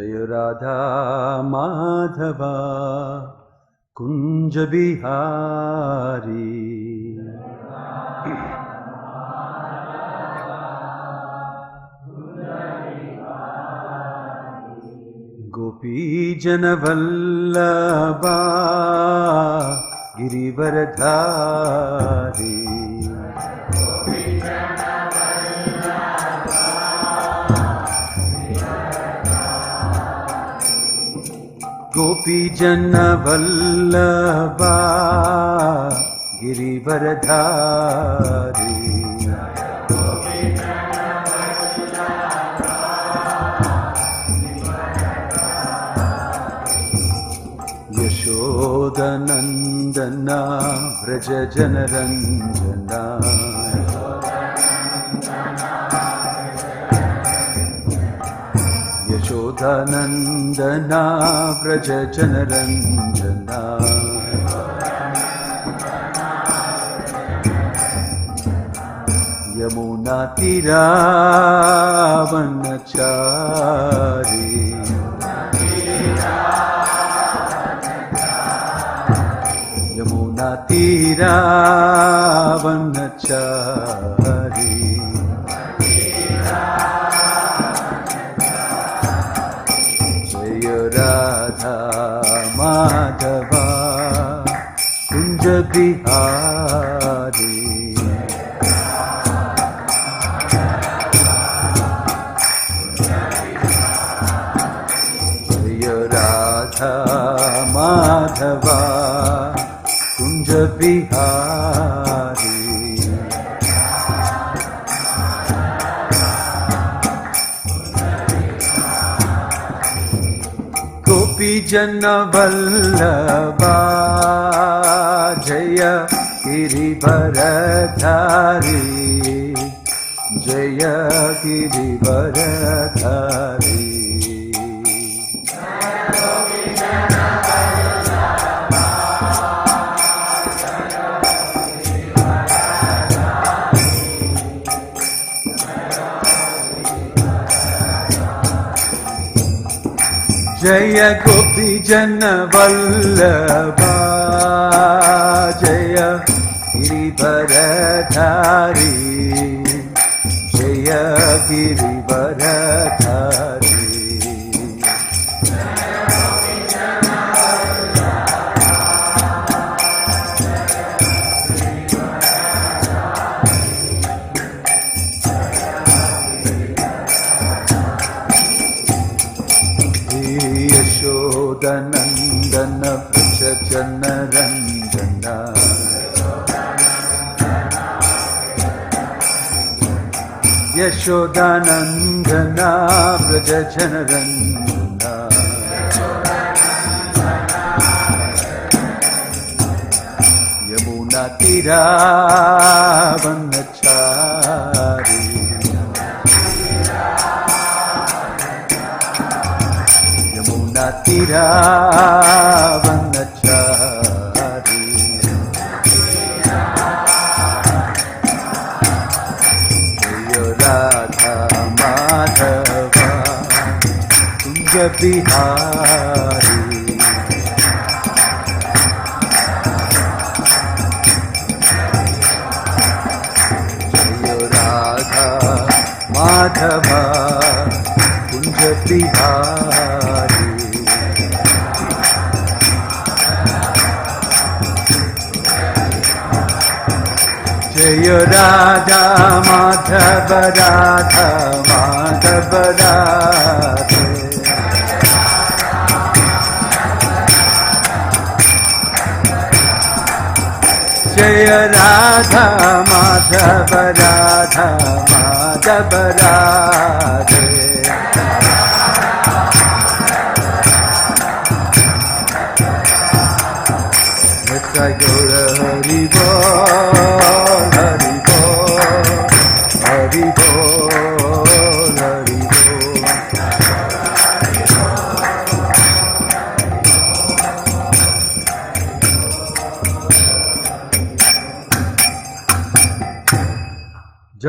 Jaya Radha Madhava Kunja Bihari. Gopi Jana Vallabha Girivaradhari. Gopi Jana Vallabha Girivaradhari. Yashoda Nandana Vraja Janaranjana. Yashoda Nandana Vraja Janaranjana. Yamuna Tira Vanachari. Yamuna Tira Vanachari. Jaya Radha Madhava Kunja Bihari. Jaya Radha Madhava Kunja Bihari. Gopi Jana Vallabha Jaya Girivaradhari. Jaya Girivaradhari. Jaya Gopi Jana Vallabha Jaya Girivaradhari. Jaya Girivaradhari. Yashodanandana Vraja Janaranjana. Yashodanandana Vraja Janaranjana. Yamuna Tira Vanachari. Tira Vanachari. Jaya Radha Madhava Kunja Bihari. Jaya Radha Madhava Kunja Bihari. Jaya Radha Madhava Radha Madhava Radha. Jaya Radha Madhava Radha Madhava Radha. Jai Gaura Hari Bol, Hari Bol, Hari Bol, Hari Bol.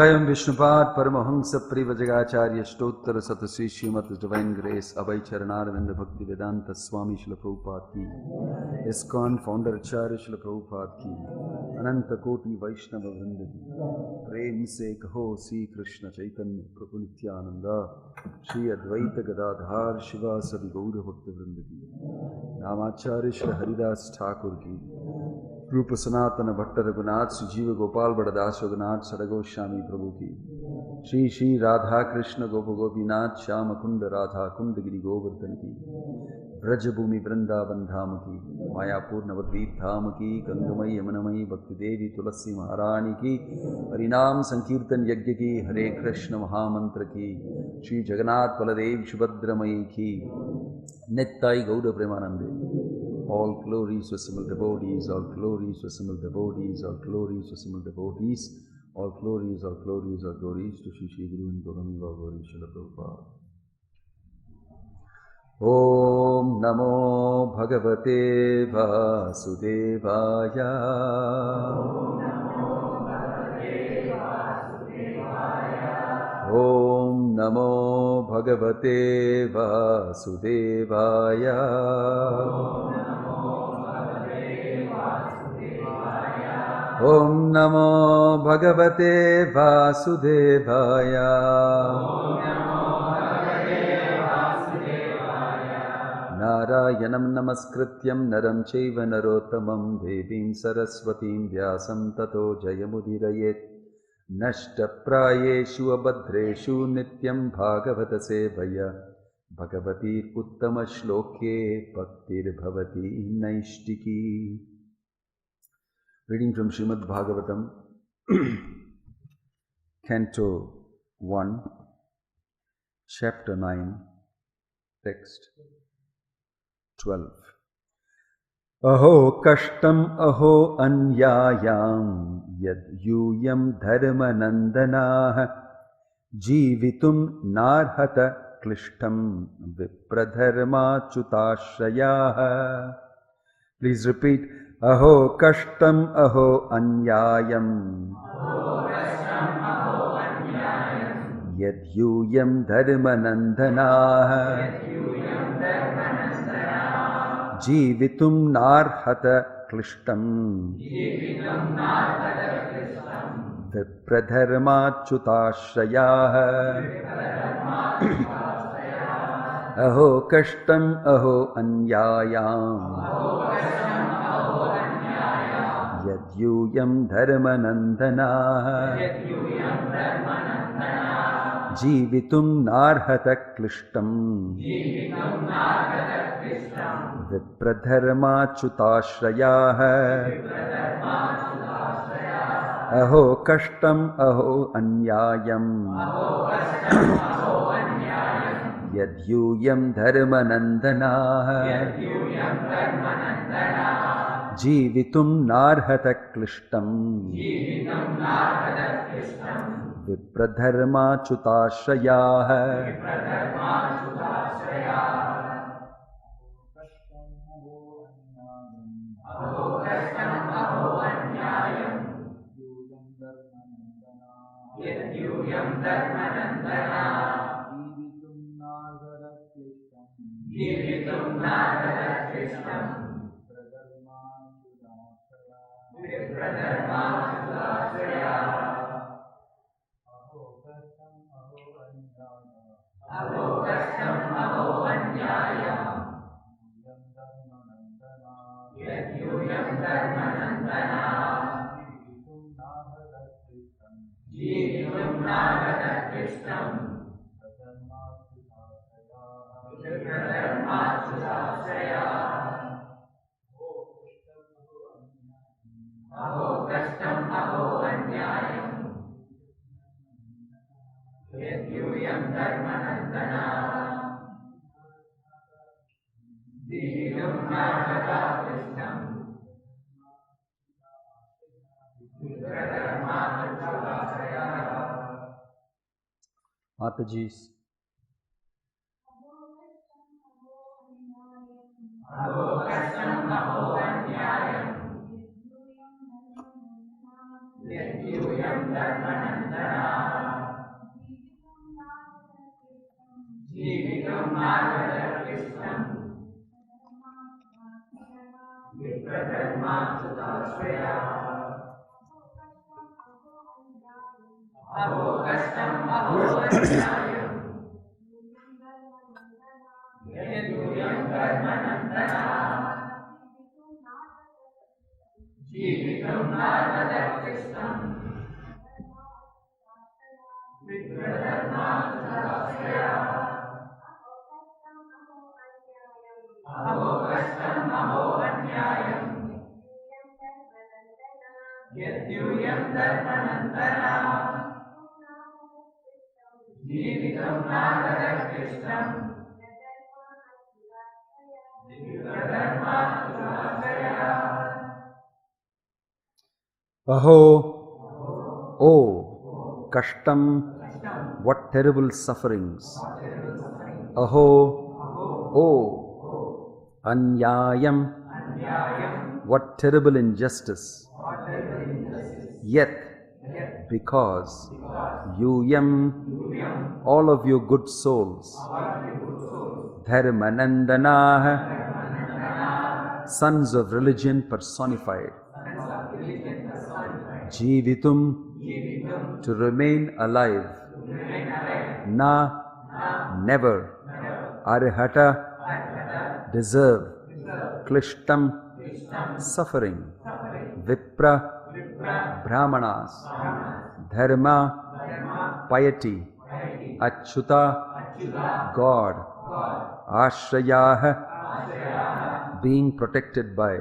Jayam Vishnupad Paramahamsa Privajagacharya Stottar Satasri Srimati Divine Grace Abhay Charanarvinda Bhakti Vedanta Swami Srila Prabhupada Ki, ISKCON Founder Acharya Srila Prabhupada Ki, Ananta Koti Vaishnava Vrinda Ki, Prem Se Kaho Sri Krishna Chaitanya Prabhu Nityananda, Shri Advaita Gadadhar Shiva Sadi Gaura Bhakta Vrinda Ki, Namacharya Srila Haridas Thakur Ki, Rupa Sanatana Bhatta Raghunath Sujiva Gopal Badadas Raghunath Sadagoswami Prabhu Ki, Shri Shri Radha Krishna Gopa Gopinath Shyama Kunda Radha Kunda Giri Govardhan Ki, Vrajabhumi Vrindavan Dham Ki, Mayapur Navadvip Dham Ki, Gangamai Yamunamai Bhakti Devi Tulasi Maharani Ki, Harinam Sankirtan Yajna Ki, Hare Krishna Mahamantra Ki, Shri Jagannath Baladev Subhadramai Ki, Nittai Gauda Premanande. All glories to assembled devotees, all glories to assembled devotees, all glories to assembled devotees, all glories, all glories, all glories to Shri Shri Guru and Gauranga Gauri Srila Prabhupada. Om Namo Bhagavate Vasudevaya. Om Namo Bhagavate Vasudevaya. Om Namo Bhagavate Vasudevaya. Narayanam Namaskrityam Naram Chaiva Narottamam Devim Saraswatim Vyasam Tato Jayamudhirayet Nashtaprayeshu Abhadreshu Nityam Bhagavata Sevaya Bhagavatir Uttama Shloke Bhaktir Bhavati Naishtiki. Reading from Srimad Bhagavatam, Canto 1, Chapter 9, Text 12. Aho kashtam aho anyayam yad yuyam dharmanandanah jivitum narhata klishtam vipradharma chutashrayah. Please repeat. Aho kashtam aho anyayam yad yuyam dharmanandanah jivitum narhata klishtam vipradharma chutashrayah. Aho kashtam aho anyayam Yadyuyam dharmanandanah Jivitum narhata klishtam Vipradharma chutashrayah. Aho kashtam aho anyayam Yadyuyam dharmanandanah Jivitum narhata klishtam Vipradharma chutashrayah. Mataji's. Jivitam Narada Krishnam Vipradarmasudashraya Aho Kastam Aho Anyayam Yaduyam Dharmanandana Jivitam Narada Krishnam Vipradarmasudashraya Aho Kastam Aho Anyayam Yadyuyam Dharmanandana Jivitam Narada Krishnam Aho, oh, Kashtam, what terrible sufferings. Aho, oh, Anyayam, what terrible injustice. Yet, because Yuyam, all of you good souls, Dharmanandana, sons of religion personified, Jivitum, to remain alive, Na, never, Arhata, deserve, Klishtam, suffering, Vipra, Brahmanas, Dharma, piety, Achyuta, God, Ashrayah, being protected by.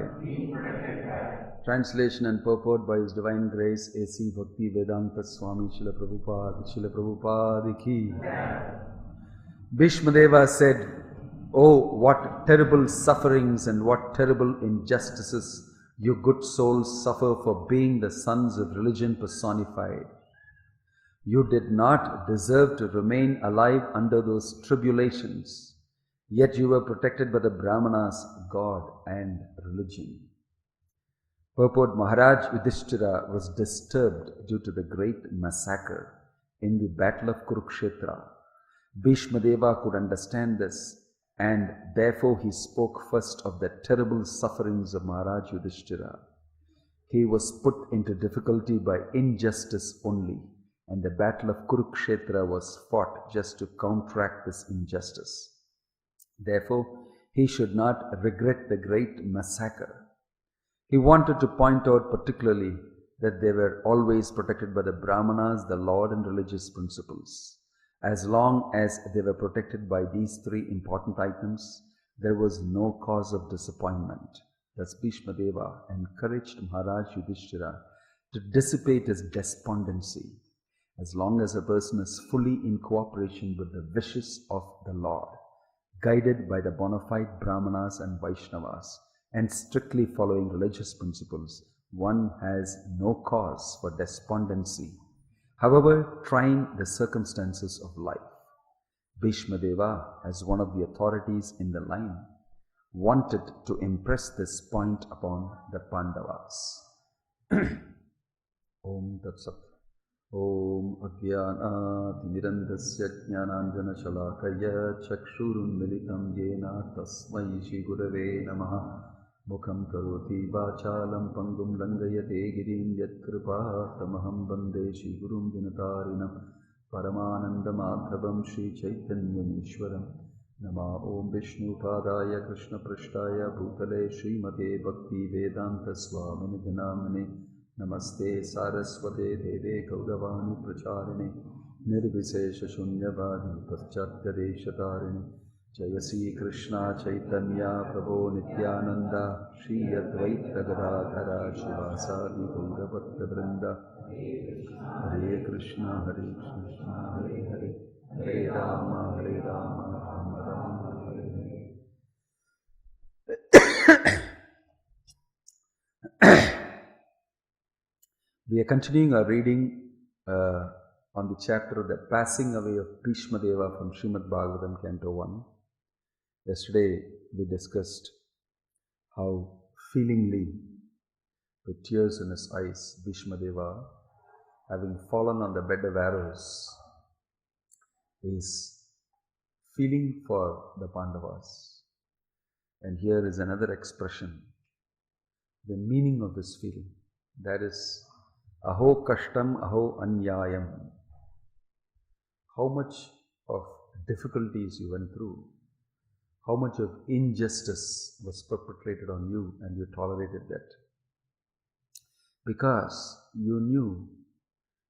Translation and purport by His Divine Grace A.C. Bhakti Vedanta Swami Srila Prabhupada ki. Bhishmadeva said, "Oh, what terrible sufferings and what terrible injustices you good souls suffer for being the sons of religion personified. You did not deserve to remain alive under those tribulations, yet you were protected by the Brahmanas, God and religion." Purport: Maharaj Yudhishthira was disturbed due to the great massacre in the battle of Kurukshetra. Bhishmadeva could understand this, and therefore he spoke first of the terrible sufferings of Maharaj Yudhishthira. He was put into difficulty by injustice only, and the battle of Kurukshetra was fought just to counteract this injustice. Therefore, he should not regret the great massacre. He wanted to point out particularly that they were always protected by the Brahmanas, the Lord and religious principles. As long as they were protected by these three important items, there was no cause of disappointment. Thus Bhishmadeva encouraged Maharaj Yudhishthira to dissipate his despondency. As long as a person is fully in cooperation with the wishes of the Lord, guided by the bona fide Brahmanas and Vaishnavas, and strictly following religious principles, one has no cause for despondency, however trying the circumstances of life. Bhishmadeva, as one of the authorities in the line, wanted to impress this point upon the Pandavas. Om Tat Sat. Om Ajnanatirandasya Jnananjana Shalakaya Chakshurun Militam Yena Tasmai Shri Gurave Namaha. Mukham Karoti Vachalam Pangum Langayate Girim Yatkripa Tamaham Bande Shri Gurum Dinatarinam Paramananda Madhavam Shri Chaitanya Ishwaram. Nama Om Vishnu Padaya Krishna Prishtaya Bhutale Srimate Bhakti Vedanta Swamini Dhinamini Namaste Saraswate Deve Gauravani Pracharine Nirvisesha Shunyavadi Paschatya Deshatarine Jaya Sri Krishna Chaitanya Prabhu Nityananda Shri Advaita Gadadhara Shivasadi Gaurabhakta Vrinda Hare Krishna Hare Krishna Hare Hare Hare Rama Hare Rama Rama Rama Hare Hare. We are continuing our reading on the chapter of the passing away of Bhishmadeva from Srimad Bhagavatam, Canto 1. Yesterday we discussed how feelingly, with tears in his eyes, Bhishmadeva, having fallen on the bed of arrows, is feeling for the Pandavas. And here is another expression, the meaning of this feeling. That is, aho kashtam, aho anyayam. How much of difficulties you went through, how much of injustice was perpetrated on you, and you tolerated that. Because you knew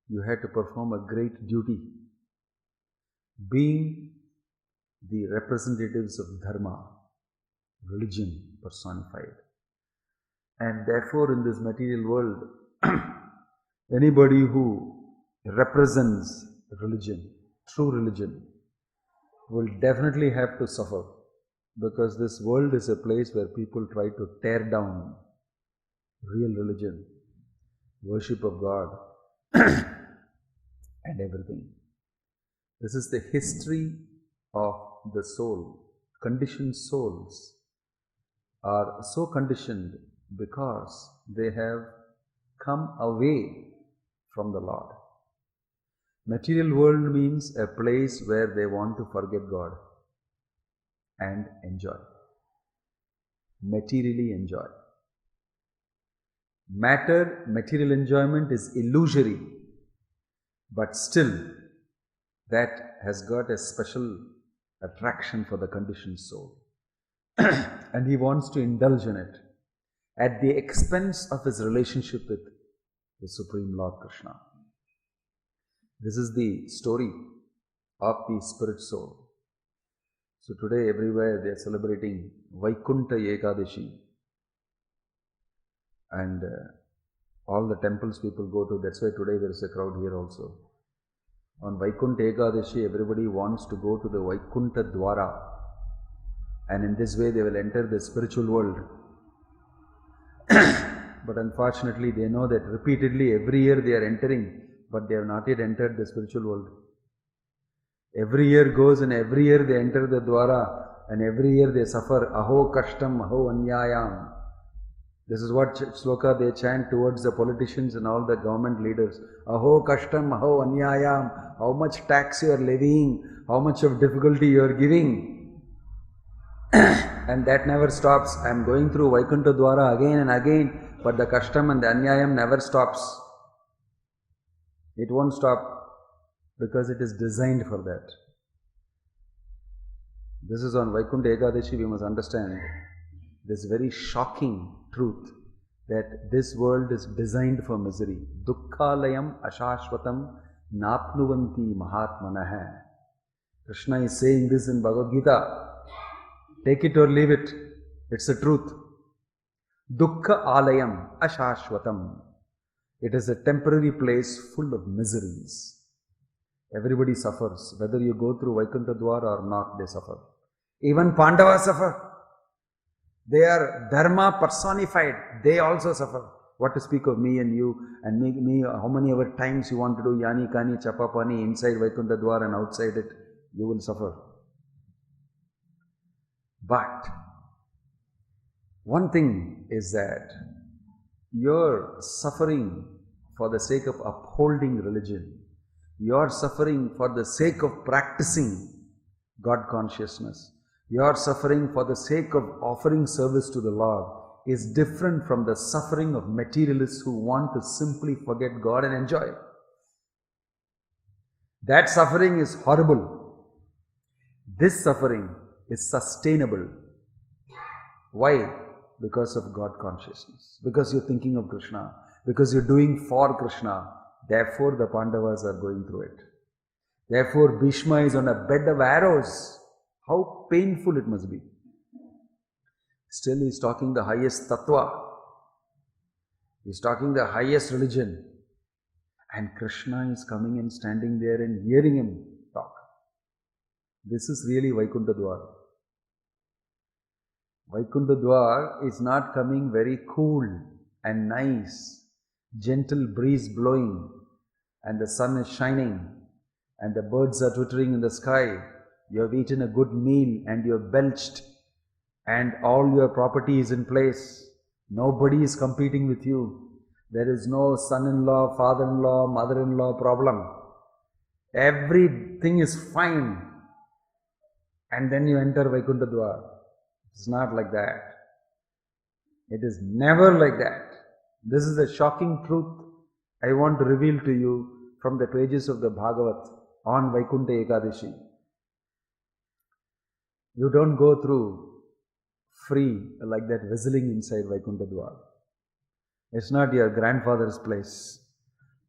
you had to perform a great duty, being the representatives of dharma, religion personified. And therefore in this material world, anybody who represents religion, true religion, will definitely have to suffer, because this world is a place where people try to tear down real religion, worship of God and everything. This is the history of the soul. Conditioned souls are so conditioned because they have come away from the Lord. Material world means a place where they want to forget God and enjoy. Materially enjoy. Material enjoyment is illusory, but still that has got a special attraction for the conditioned soul. And he wants to indulge in it at the expense of his relationship with the Supreme Lord Krishna. This is the story of the spirit soul. So today everywhere they are celebrating Vaikuntha Ekadasi, and all the temples people go to. That's why today there is a crowd here also. On Vaikuntha Ekadasi, everybody wants to go to the Vaikuntha Dwara, and in this way they will enter the spiritual world. But unfortunately they know that repeatedly every year they are entering, but they have not yet entered the spiritual world. Every year goes and every year they enter the Dwara, and every year they suffer. Aho kashtam, aho anyayam. This is what sloka they chant towards the politicians and all the government leaders. Aho kashtam, aho anyayam. How much tax you are levying, how much of difficulty you are giving. And that never stops. I am going through Vaikuntha Dwara again and again, but the kashtam and the anyayam never stops. It won't stop, because it is designed for that. This is on Vaikuntha Ekadasi. We must understand this very shocking truth, that this world is designed for misery. Dukkhalayam ashashvatam napnuvanti mahatmanah. Krishna is saying this in Bhagavad Gita. Take it or leave it. It's the truth. Dukkha alayam ashashvatam. It is a temporary place full of miseries. Everybody suffers. Whether you go through Vaikuntha Dwara or not, they suffer. Even Pandavas suffer. They are dharma personified. They also suffer. What to speak of me and you, and me how many ever times you want to do yani, kani, chapapani inside Vaikuntha Dwara and outside it, you will suffer. But one thing is that you're suffering for the sake of upholding religion. You're suffering for the sake of practicing God consciousness. You're suffering for the sake of offering service to the Lord is different from the suffering of materialists who want to simply forget God and enjoy. That suffering is horrible. This suffering is sustainable. Why? Because of God consciousness. Because you're thinking of Krishna. Because you're doing for Krishna. Therefore the Pandavas are going through it. Therefore Bhishma is on a bed of arrows. How painful it must be. Still he is talking the highest tattva. He is talking the highest religion. And Krishna is coming and standing there and hearing him talk. This is really Vaikuntha Dwara. Vaikuntha Dwara is not coming very cool and nice, gentle breeze blowing, and the sun is shining, and the birds are twittering in the sky. You have eaten a good meal and you have belched, and all your property is in place. Nobody is competing with you. There is no son-in-law, father-in-law, mother-in-law problem. Everything is fine. and then you enter Vaikuntha Dwar. It's not like that. It is never like that. This is the shocking truth I want to reveal to you from the pages of the Bhagavat on Vaikuntha Ekadasi. You don't go through free like that whistling inside Vaikuntha Dwar. It's not your grandfather's place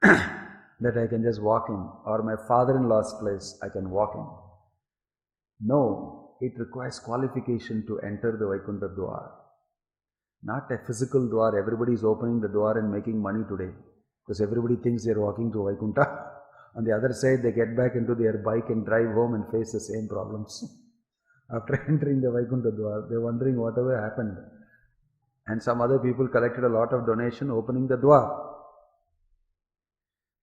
that I can just walk in, or my father-in-law's place I can walk in. No, it requires qualification to enter the Vaikuntha Dwar. Not a physical Dwar. Everybody is opening the Dwar and making money today because everybody thinks they are walking to Vaikuntha. On the other side, they get back into their bike and drive home and face the same problems. After entering the Vaikuntha Dwar, they are wondering whatever happened. And some other people collected a lot of donation opening the Dwar.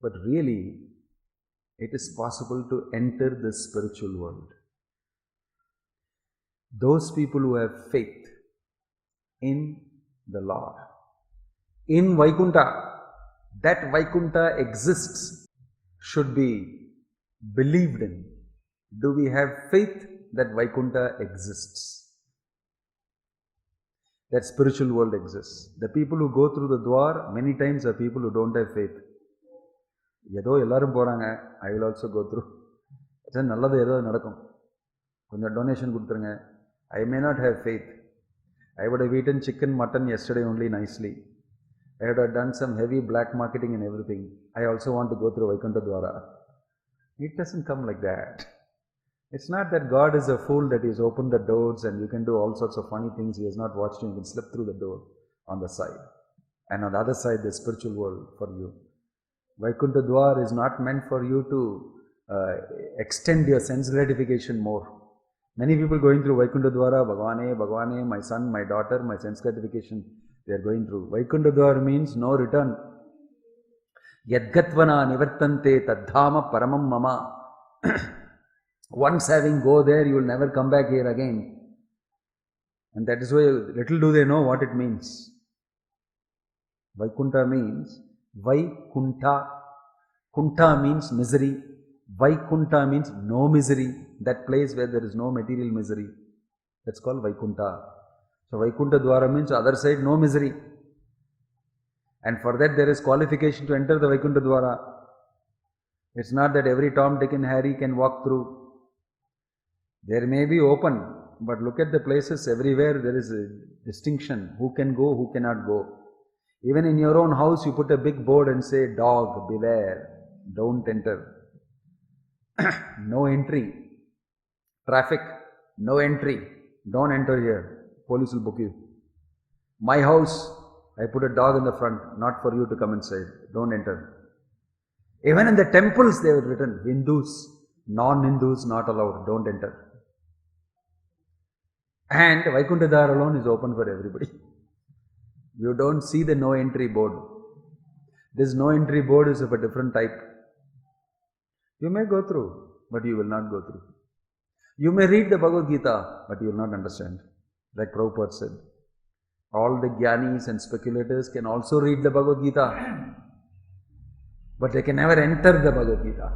But really, it is possible to enter the spiritual world. Those people who have faith in the Lord, in Vaikuntha, that Vaikuntha exists, should be believed in. Do we have faith that Vaikuntha exists? That spiritual world exists. The people who go through the Dwar many times are people who don't have faith. ஏதோ எல்லாரும் போகிறாங்க, I will also go through. நல்லது ஏதோ நடக்கும், கொஞ்சம் donation கொடுத்துருங்க. I may not have faith. I would have eaten chicken, mutton yesterday only nicely. I would have done some heavy black marketing and everything. I also want to go through Vaikuntha Dwara. It doesn't come like that. It's not that God is a fool that He has opened the doors and you can do all sorts of funny things. He has not watched you. You can slip through the door on the side. And on the other side, the spiritual world for you. Vaikuntha Dwar is not meant for you to extend your sense gratification more. Many people going through Vaikuntha Dwara, Bhagavane, my son, my daughter, my sense gratification, they are going through. Vaikuntha Dwar means no return. Yadgatvana nivartante tadhama paramam mama. Once having go there, you will never come back here again. And that is why little do they know what it means. Vaikuntha means Vaikuntha. Kunta means misery. Vaikuntha means no misery. That place where there is no material misery. That's called Vaikuntha. So Vaikuntha Dwara means other side no misery. And for that there is qualification to enter the Vaikuntha Dwara. It's not that every Tom, Dick and Harry can walk through. There may be open, but look at the places everywhere there is a distinction. Who can go, who cannot go. Even in your own house you put a big board and say, dog, beware, don't enter. No entry. Traffic, no entry. Don't enter here. Police will book you. My house, I put a dog in the front, not for you to come inside. Don't enter. Even in the temples they have written, Hindus, non-Hindus not allowed, don't enter. And Vaikuntha Dwar alone is open for everybody. You don't see the no entry board. This no entry board is of a different type. You may go through, but you will not go through. You may read the Bhagavad Gita, but you will not understand. Like Prabhupada said, all the Gyanis and speculators can also read the Bhagavad Gita, but they can never enter the Bhagavad Gita.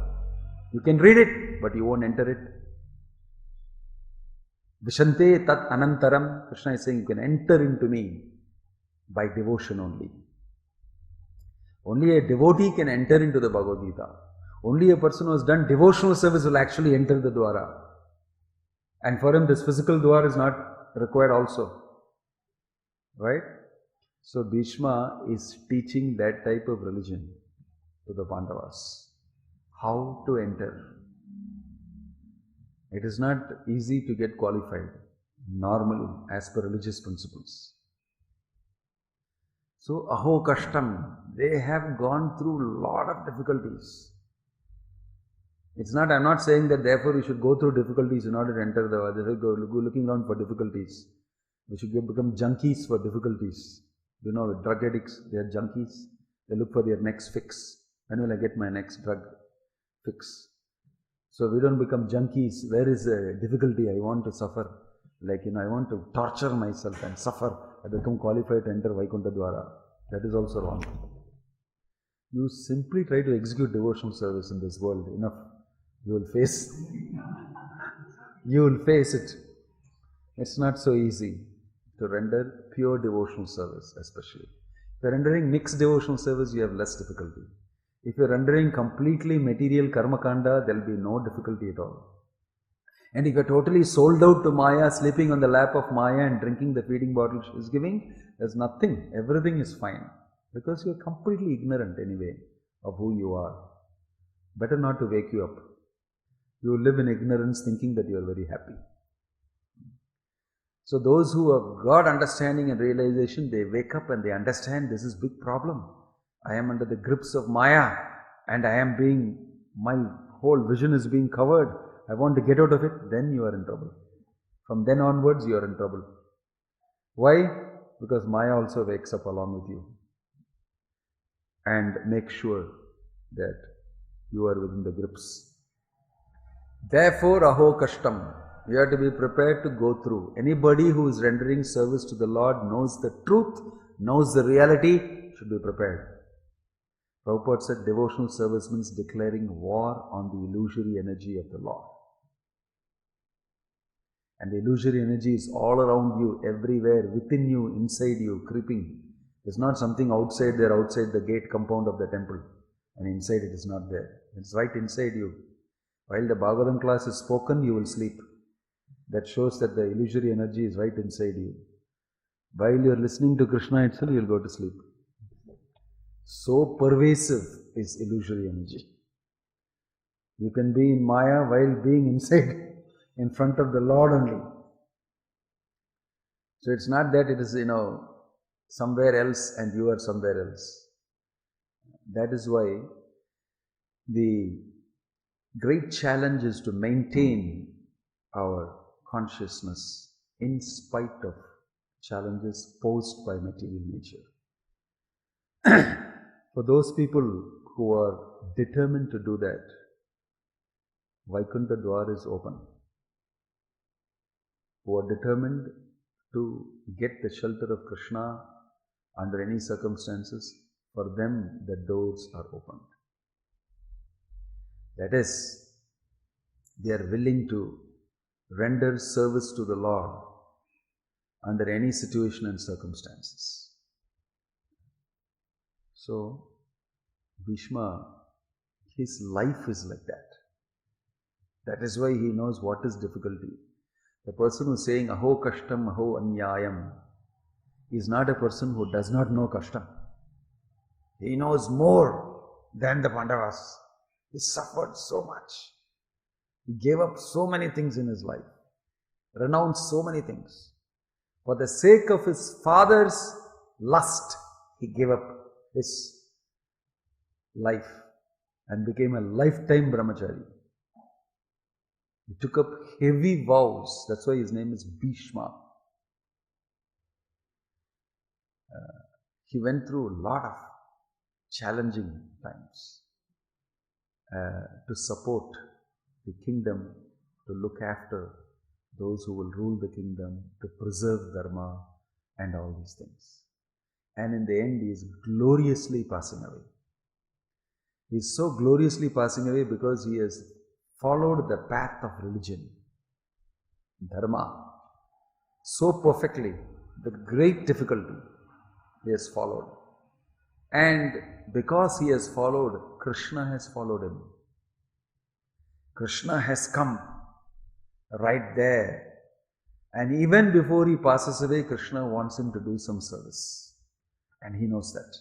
You can read it, but you won't enter it. Vishante tat anantaram, Krishna is saying you can enter into me by devotion only. Only a devotee can enter into the Bhagavad Gita. Only a person who has done devotional service will actually enter the Dwara. And for him this physical Dwar is not required also. Right? So Bhishma is teaching that type of religion to the Pandavas. How to enter. It is not easy to get qualified normally as per religious principles. So aho kashtam, they have gone through lot of difficulties. It's not, I'm not saying that therefore we should go through difficulties in order to enter the, go looking around for difficulties. We should become junkies for difficulties. You know, drug addicts, they are junkies. They look for their next fix. When will I get my next drug fix? So we don't become junkies. Where is the difficulty? I want to suffer. Like, I want to torture myself and suffer. I become qualified to enter Vaikuntha Dwara. That is also wrong. You simply try to execute devotional service in this world. Enough. You will face you will face it. It's not so easy to render pure devotional service, especially. If you're rendering mixed devotional service, you have less difficulty. If you're rendering completely material karma kanda, there will be no difficulty at all. And if you're totally sold out to Maya, sleeping on the lap of Maya and drinking the feeding bottle she is giving, there's nothing. Everything is fine. Because you're completely ignorant anyway of who you are. Better not to wake you up. You live in ignorance thinking that you are very happy. So those who have got understanding and realization, they wake up and they understand this is big problem. I am under the grips of Maya and my whole vision is being covered. I want to get out of it. Then you are in trouble. From then onwards, you are in trouble. Why? Because Maya also wakes up along with you and make sure that you are within the grips. Therefore, aho kashtam. You have to be prepared to go through. Anybody who is rendering service to the Lord knows the truth, knows the reality, should be prepared. Prabhupada said devotional service means declaring war on the illusory energy of the Lord. And the illusory energy is all around you, everywhere, within you, inside you, creeping. It's not something outside there, outside the gate compound of the temple. And inside it is not there. It's right inside you. While the Bhagavatam class is spoken, you will sleep. That shows that the illusory energy is right inside you. While you are listening to Krishna itself, you will go to sleep. So pervasive is illusory energy. You can be in Maya while being inside, in front of the Lord only. So it's not that it is, somewhere else and you are somewhere else. That is why the great challenge is to maintain our consciousness in spite of challenges posed by material nature. For those people who are determined to do that, Vaikuntha Dwar is open. Who are determined to get the shelter of Krishna under any circumstances, for them the doors are opened. That is, they are willing to render service to the Lord under any situation and circumstances. So, Bhishma, his life is like that. That is why he knows what is difficulty. The person who is saying, aho kashtam, aho anyayam, is not a person who does not know kashtam. He knows more than the Pandavas. He suffered so much. He gave up so many things in his life, renounced so many things. For the sake of his father's lust, he gave up his life and became a lifetime brahmachari. He took up heavy vows. That's why his name is Bhishma. He went through a lot of challenging times to support the kingdom, to look after those who will rule the kingdom, to preserve dharma and all these things. And in the end, he is gloriously passing away. He is so gloriously passing away because he has followed the path of religion, dharma, so perfectly, with great difficulty, he has followed. And because he has followed, Krishna has followed him. Krishna has come right there. And even before he passes away, Krishna wants him to do some service. And he knows that.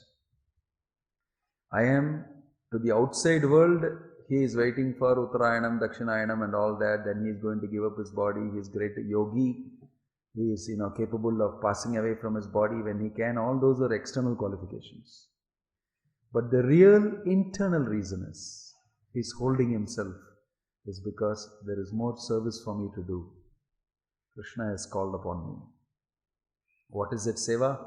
To the outside world, he is waiting for Uttarayanam, Dakshinayanam and all that. Then he is going to give up his body. He is great yogi. He is, capable of passing away from his body when he can. All those are external qualifications. But the real internal reason is, he is holding himself, is because there is more service for me to do. Krishna has called upon me. What is that seva?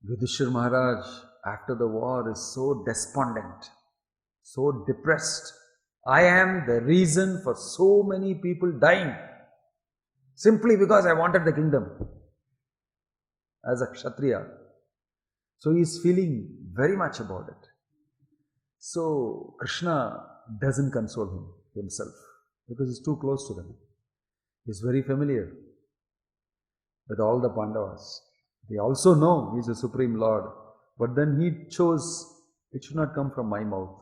Yudhishthira Maharaj, after the war, is so despondent, so depressed. I am the reason for so many people dying, simply because I wanted the kingdom as a Kshatriya. So he is feeling very much about it. So Krishna doesn't console himself. because he's too close to them. He's very familiar with all the Pandavas. They also know he's the Supreme Lord, but then he chose it should not come from my mouth,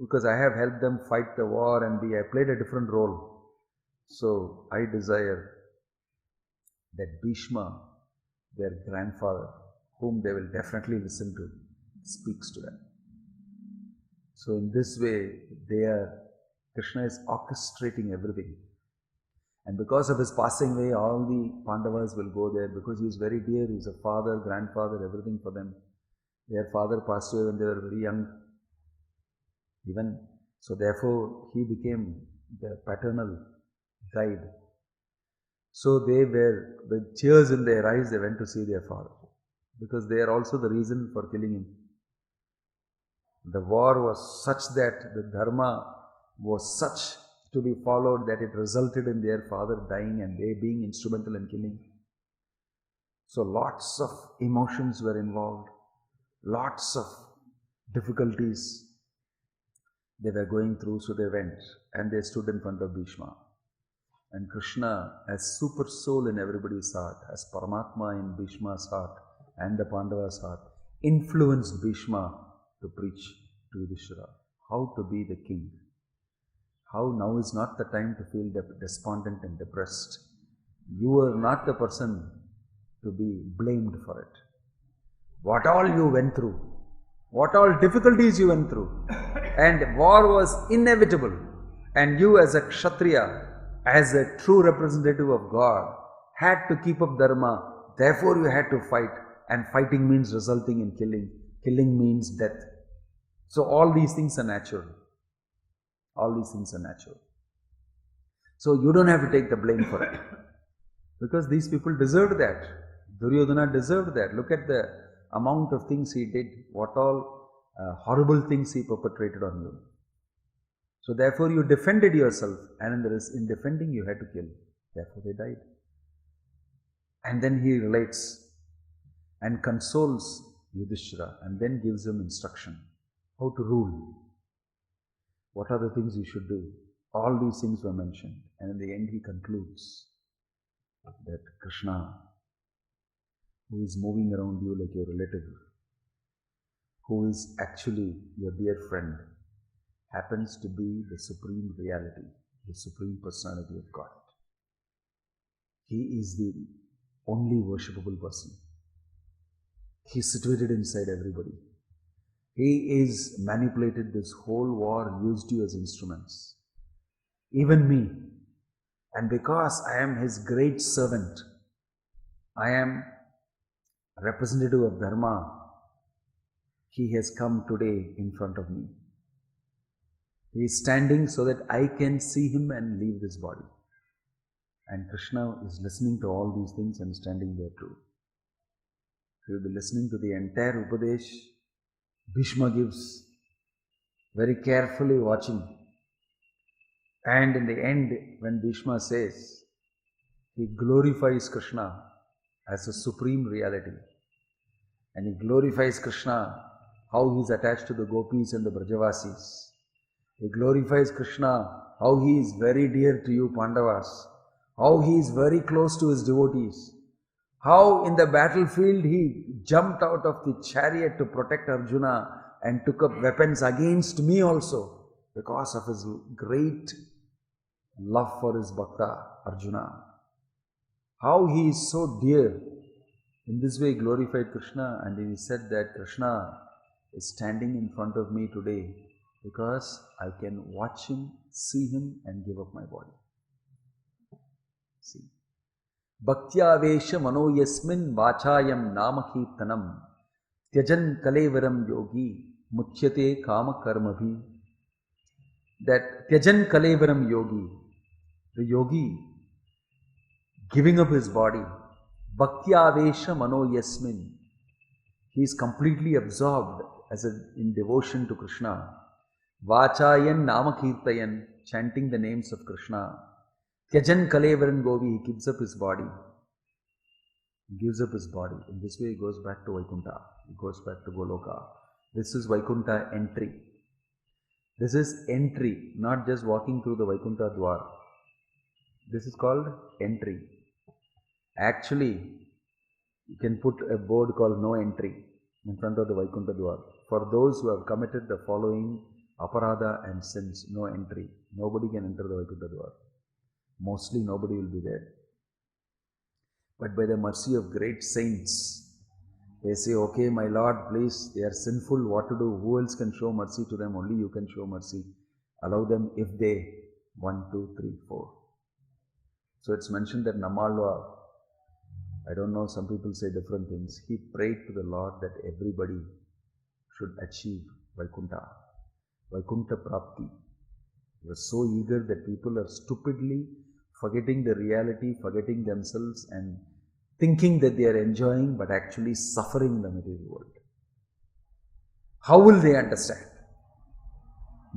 because I have helped them fight the war and I played a different role. So I desire that Bhishma, their grandfather, whom they will definitely listen to, speaks to them. So in this way, Krishna is orchestrating everything. And because of his passing away, all the Pandavas will go there because he is very dear. He is a father, grandfather, everything for them. Their father passed away when they were very young. Even so, therefore, he became their paternal guide. So they were, with tears in their eyes, they went to see their father, because they are also the reason for killing him. The war was such that the dharma was such to be followed that it resulted in their father dying and they being instrumental in killing. So lots of emotions were involved, lots of difficulties they were going through. So they went and they stood in front of Bhishma. And Krishna, as super soul in everybody's heart, as Paramatma in Bhishma's heart and the Pandavas' heart, influenced Bhishma to preach to Yudhishthira how to be the king. How now is not the time to feel despondent and depressed. You are not the person to be blamed for it. What all you went through, what all difficulties you went through, and war was inevitable. And you as a Kshatriya, as a true representative of God, had to keep up dharma. Therefore you had to fight, and fighting means resulting in killing. Killing means death. So all these things are natural. All these things are natural. So you don't have to take the blame for it, because these people deserved that. Duryodhana deserved that. Look at the amount of things he did, what all horrible things he perpetrated on you. So therefore you defended yourself, and in defending you had to kill. Therefore they died. And then he relates and consoles Yudhishthira and then gives him instruction how to rule. What are the things you should do? All these things were mentioned. And in the end he concludes that Krishna, who is moving around you like your relative, who is actually your dear friend, happens to be the Supreme Reality, the Supreme Personality of God. He is the only worshipable person. He is situated inside everybody. He is manipulated this whole war, used you as instruments. Even me. And because I am his great servant, I am representative of Dharma, he has come today in front of me. He is standing so that I can see him and leave this body. And Krishna is listening to all these things and standing there too. He will be listening to the entire Upadesh. Bhishma gives, very carefully watching. And in the end, when Bhishma says, he glorifies Krishna as a supreme reality. And he glorifies Krishna, how he is attached to the gopis and the Brajavasis. He glorifies Krishna, how he is very dear to you Pandavas, how he is very close to his devotees, how in the battlefield he jumped out of the chariot to protect Arjuna and took up weapons against me also because of his great love for his bhakta Arjuna. How he is so dear. In this way he glorified Krishna, and he said that Krishna is standing in front of me today because I can watch him, see him and give up my body. See. Bhaktya mano yasmin vachayam namakirtanam tyajan kalevaram yogi muchyate kama karmabhi. That tyajan kalevaram yogi, the yogi giving up his body, bhaktya mano yasmin, he is completely absorbed in devotion to Krishna. Vachayan namakirtayan, chanting the names of Krishna. Tyajan kalevaran govi, he gives up his body. He gives up his body. In this way he goes back to Vaikuntha. He goes back to Goloka. This is Vaikuntha entry. This is entry, not just walking through the Vaikuntha Dwar. This is called entry. Actually, you can put a board called no entry in front of the Vaikuntha Dwar. For those who have committed the following aparadha and sins, no entry. Nobody can enter the Vaikuntha Dwar. Mostly nobody will be there. But by the mercy of great saints, they say, okay, my Lord, please, they are sinful, what to do? Who else can show mercy to them? Only you can show mercy. Allow them if they, 1, 2, 3, 4. So it's mentioned that Namalwa, I don't know, some people say different things. He prayed to the Lord that everybody should achieve Vaikuntha, Vaikuntha Prapti. He was so eager that people are stupidly forgetting the reality, forgetting themselves and thinking that they are enjoying but actually suffering in the material world. How will they understand?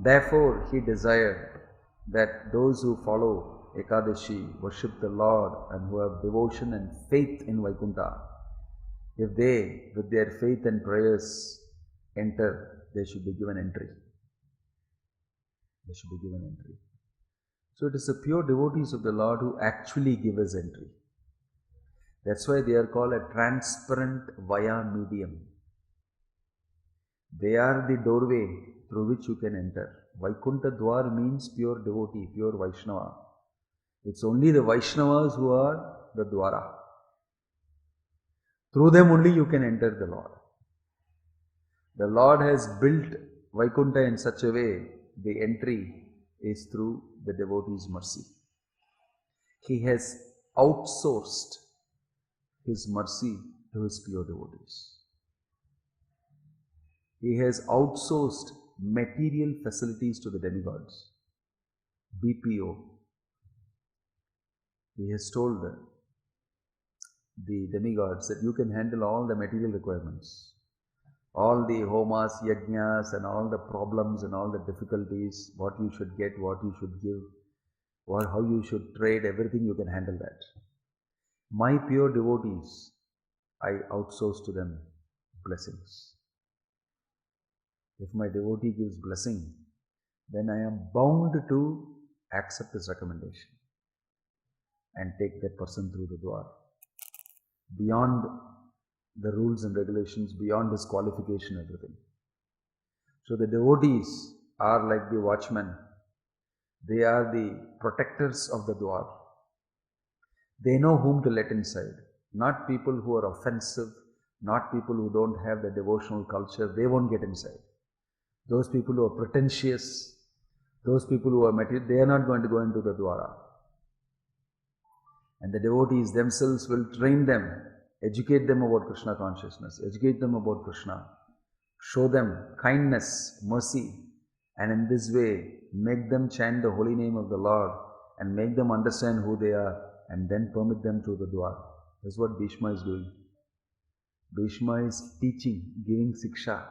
Therefore, he desired that those who follow Ekadashi, worship the Lord and who have devotion and faith in Vaikuntha, if they, with their faith and prayers, enter, they should be given entry. They should be given entry. So it is the pure devotees of the Lord who actually give us entry. That's why they are called a transparent via medium. They are the doorway through which you can enter. Vaikuntha Dwar means pure devotee, pure Vaishnava. It's only the Vaishnavas who are the Dwara. Through them only you can enter the Lord. The Lord has built Vaikuntha in such a way, the entry is through the devotee's mercy. He has outsourced His mercy to His pure devotees. He has outsourced material facilities to the demigods, BPO. He has told the demigods that you can handle all the material requirements, all the homas, yajnas and all the problems and all the difficulties, what you should get, what you should give, how you should trade, everything you can handle that. My pure devotees, I outsource to them blessings. If my devotee gives blessing, then I am bound to accept his recommendation and take that person through the Dwar. Beyond the rules and regulations, beyond his qualification, everything. So the devotees are like the watchmen. They are the protectors of the Dwar. They know whom to let inside. Not people who are offensive, not people who don't have the devotional culture, they won't get inside. Those people who are pretentious, those people who are material, they are not going to go into the Dwara. And the devotees themselves will train them, educate them about Krishna consciousness, educate them about Krishna, show them kindness, mercy, and in this way make them chant the holy name of the Lord and make them understand who they are and then permit them through the Dwar. That's what Bhishma is doing. Bhishma is teaching, giving siksha.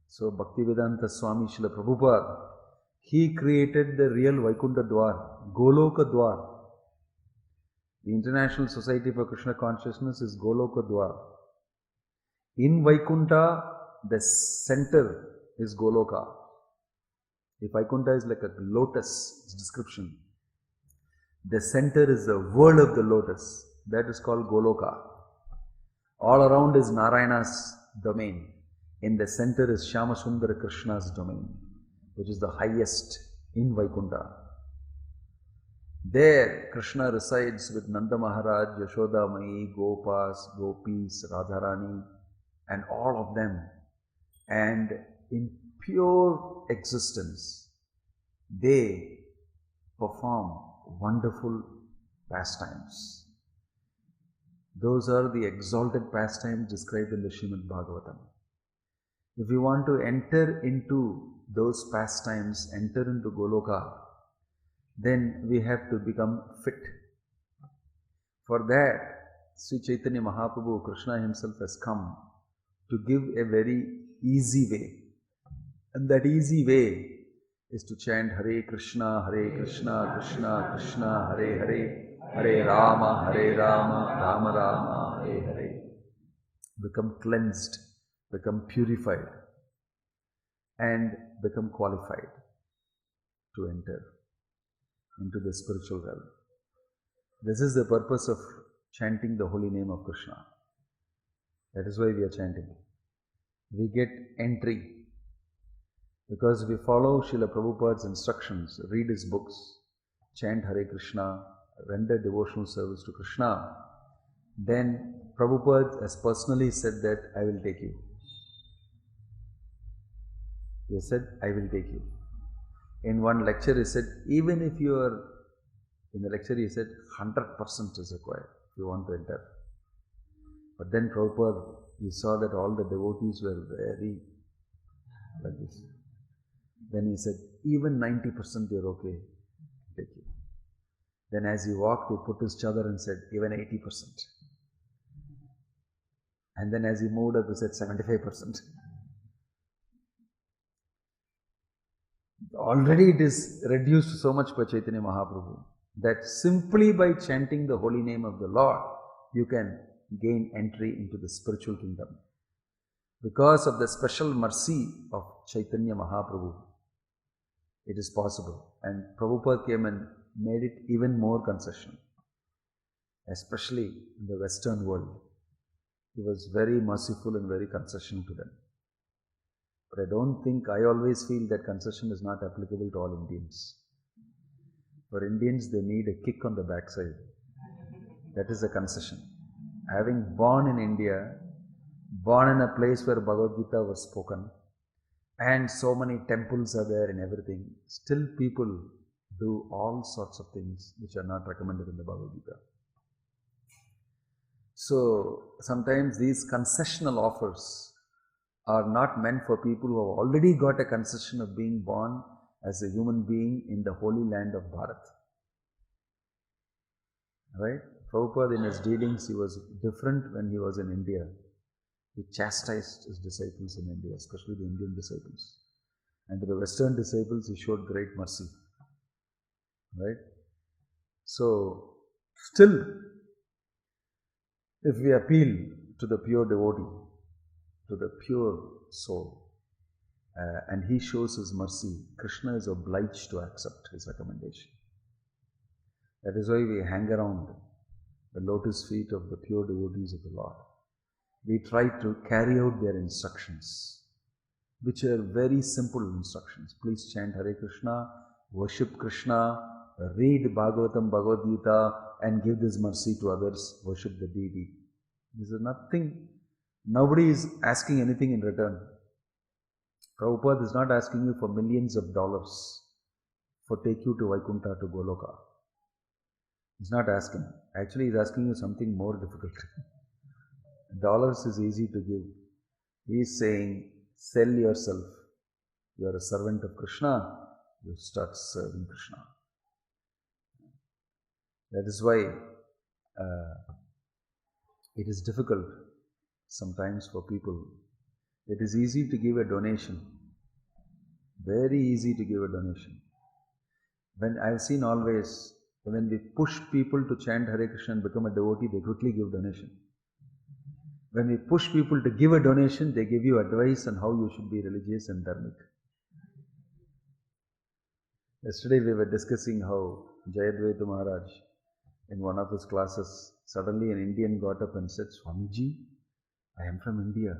So Bhaktivedanta Swami Srila Prabhupada, he created the real Vaikuntha Dwar, Goloka Dwar. The International Society for Krishna Consciousness is Goloka Dwar. In Vaikuntha, the center is Goloka. If Vaikuntha is like a lotus, its description, the center is the world of the lotus. That is called Goloka. All around is Narayana's domain. In the center is Shyamasundara Krishna's domain, which is the highest in Vaikuntha. There, Krishna resides with Nanda Maharaj, Yashoda Mai, Gopas, Gopis, Radharani, and all of them. And in pure existence, they perform wonderful pastimes. Those are the exalted pastimes described in the Srimad Bhagavatam. If we want to enter into those pastimes, enter into Goloka, then we have to become fit. For that, Sri Chaitanya Mahaprabhu, Krishna himself has come to give a very easy way. And that easy way is to chant Hare Krishna, Krishna Krishna, Hare Hare, Hare Rama, Rama Rama, Hare Hare. Become cleansed, become purified. and become qualified to enter into the spiritual realm. This is the purpose of chanting the holy name of Krishna. That is why we are chanting. We get entry because we follow Srila Prabhupada's instructions, read his books, chant Hare Krishna, render devotional service to Krishna. Then Prabhupada has personally said that I will take you. He said, I will take you. In one lecture he said, even if you are, in the lecture he said, 100% is required if you want to enter. But then Prabhupada, he saw that all the devotees were very like this. Then he said, even 90% you're okay, take you. Then as he walked, he put his chadar and said, even 80%. And then as he moved up, he said 75%. Already it is reduced so much by Chaitanya Mahaprabhu that simply by chanting the holy name of the Lord, you can gain entry into the spiritual kingdom. Because of the special mercy of Chaitanya Mahaprabhu, it is possible. And Prabhupada came and made it even more concession, especially in the Western world. He was very merciful and very concessional to them. But I always feel that concession is not applicable to all Indians. For Indians, they need a kick on the backside. That is a concession. Having born in India, born in a place where Bhagavad Gita was spoken, and so many temples are there and everything, still people do all sorts of things which are not recommended in the Bhagavad Gita. So sometimes these concessional offers are not meant for people who have already got a concession of being born as a human being in the holy land of Bharat. Right? Prabhupada in his dealings, he was different when he was in India. He chastised his disciples in India, especially the Indian disciples. And to the Western disciples, he showed great mercy. Right? So, still, if we appeal to the pure devotee, to the pure soul, and he shows his mercy, Krishna is obliged to accept his recommendation. That is why we hang around the lotus feet of the pure devotees of the Lord. We try to carry out their instructions, which are very simple instructions. Please chant Hare Krishna, worship Krishna, read Bhagavatam, Bhagavad Gita, and give this mercy to others, worship the deity. This is nothing. Nobody is asking anything in return. Prabhupada is not asking you for millions of dollars for take you to Vaikuntha, to Goloka. He's not asking. Actually, he's asking you something more difficult. Dollars is easy to give. He is saying, sell yourself. You are a servant of Krishna. You start serving Krishna. That is why it is difficult sometimes for people. It is easy to give a donation. Very easy to give a donation. When I have seen always, when we push people to chant Hare Krishna and become a devotee, they quickly give donation. When we push people to give a donation, they give you advice on how you should be religious and dharmic. Yesterday we were discussing how Jayadvaita Maharaj, in one of his classes, suddenly an Indian got up and said, Swamiji, I am from India.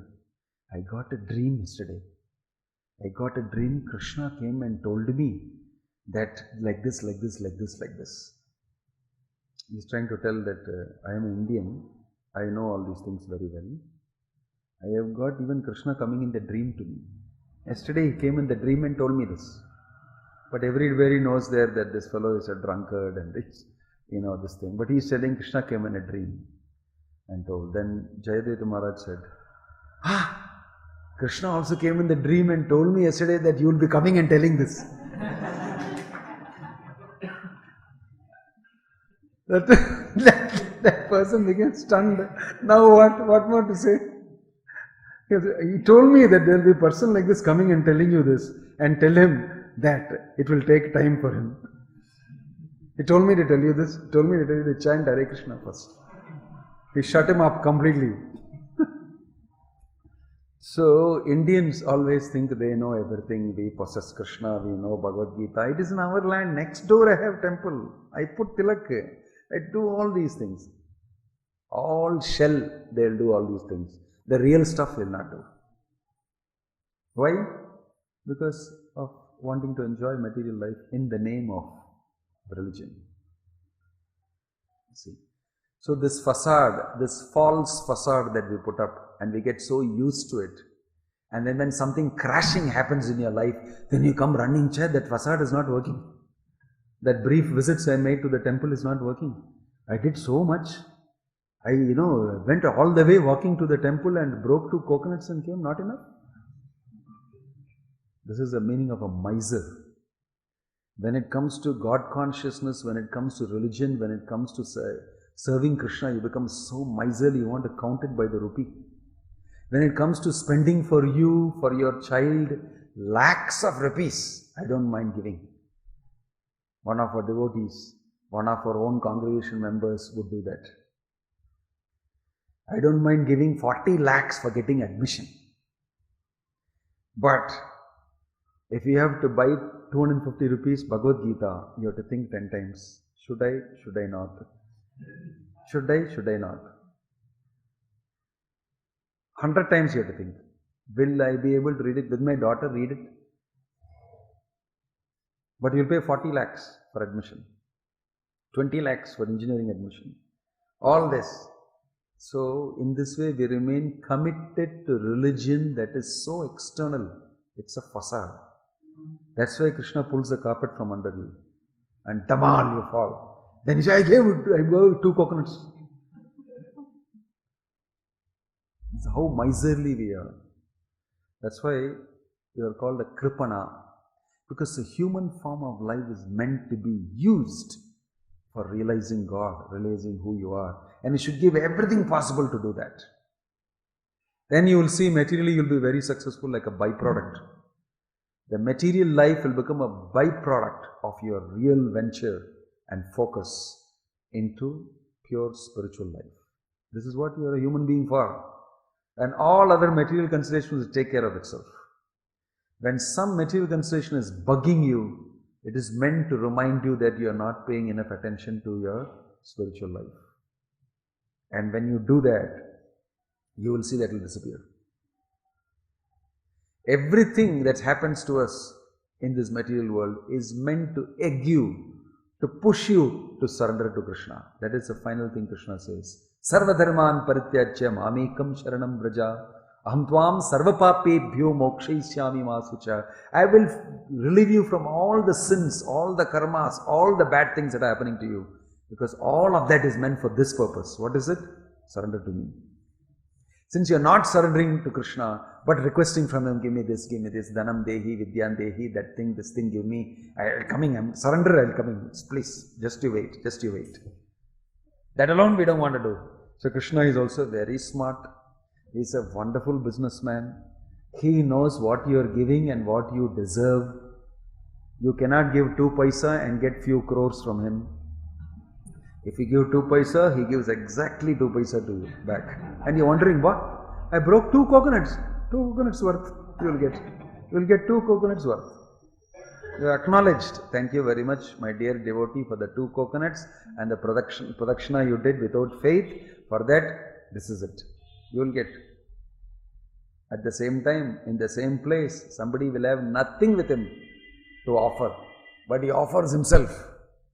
I got a dream yesterday. I got a dream. Krishna came and told me that like this, like this, like this, like this. He's trying to tell that I am an Indian. I know all these things very well. I have got even Krishna coming in the dream to me. Yesterday he came in the dream and told me this. But everybody knows there that this fellow is a drunkard and it's, this thing. But he is telling Krishna came in a dream and told. Then Jayadvaita Maharaj said, Krishna also came in the dream and told me yesterday that you will be coming and telling this. That person became stunned. Now what more to say? He told me that there will be a person like this coming and telling you this, and tell him that it will take time for him. He told me to tell you this. He told me to tell you to chant Hare Krishna first. He shut him up completely. So Indians always think they know everything. We possess Krishna, we know Bhagavad Gita. It is in our land. Next door I have temple. I put tilak. I do all these things. All shell, they'll do all these things. The real stuff will not do. Why? Because of wanting to enjoy material life in the name of religion. See. So this facade, this false facade that we put up, and we get so used to it, and then when something crashing happens in your life, then you come running, that facade is not working. That brief visits I made to the temple is not working. I did so much. I, went all the way walking to the temple and broke 2 coconuts and came, not enough. This is the meaning of a miser. When it comes to God consciousness, when it comes to religion, when it comes to serving Krishna, you become so miserly, you want to count it by the rupee. When it comes to spending for you, for your child, lakhs of rupees, I don't mind giving. One of our devotees, one of our own congregation members would do that. I don't mind giving 40 lakhs for getting admission. But if you have to buy 250 rupees Bhagavad Gita, you have to think 10 times. Should I? Should I not? Should I? Should I not? 100 times you have to think. Will I be able to read it? Will my daughter read it? But you'll pay 40 lakhs for admission. 20 lakhs for engineering admission. All this. So, in this way, we remain committed to religion that is so external. It's a facade. That's why Krishna pulls the carpet from under you. And tamal, you fall. Then he says, I gave 2 coconuts. It's how miserly we are. That's why we are called a kripana. Because the human form of life is meant to be used for realizing God, realizing who you are. And you should give everything possible to do that. Then you will see materially you will be very successful like a byproduct. The material life will become a byproduct of your real venture and focus into pure spiritual life. This is what you are a human being for. And all other material considerations will take care of itself. When some material consideration is bugging you, it is meant to remind you that you are not paying enough attention to your spiritual life. And when you do that, you will see that it will disappear. Everything that happens to us in this material world is meant to egg you, to push you to surrender to Krishna. That is the final thing Krishna says. Sarva dharman parityajya mamekam sharanam vraja aham tvam sarva papebhyo mokshayisyami masucha. I will relieve you from all the sins, all the karmas, all the bad things that are happening to you. Because all of that is meant for this purpose. What is it? Surrender to me. Since you are not surrendering to Krishna, but requesting from him, give me this, dhanam dehi, vidyan dehi, that thing, this thing, give me, I'm coming, surrender, I'll come in. Please, just you wait. That alone we don't want to do. So Krishna is also very smart. He's a wonderful businessman. He knows what you are giving and what you deserve. You cannot give 2 paisa and get few crores from him. If you give 2 paisa, he gives exactly 2 paisa to you back. And you're wondering, what? I broke 2 coconuts. 2 coconuts worth you will get. You will get 2 coconuts worth. You are acknowledged. Thank you very much, my dear devotee, for the 2 coconuts and the pradakshina you did without faith. For that, this is it. You will get. At the same time, in the same place, somebody will have nothing with him to offer. But he offers himself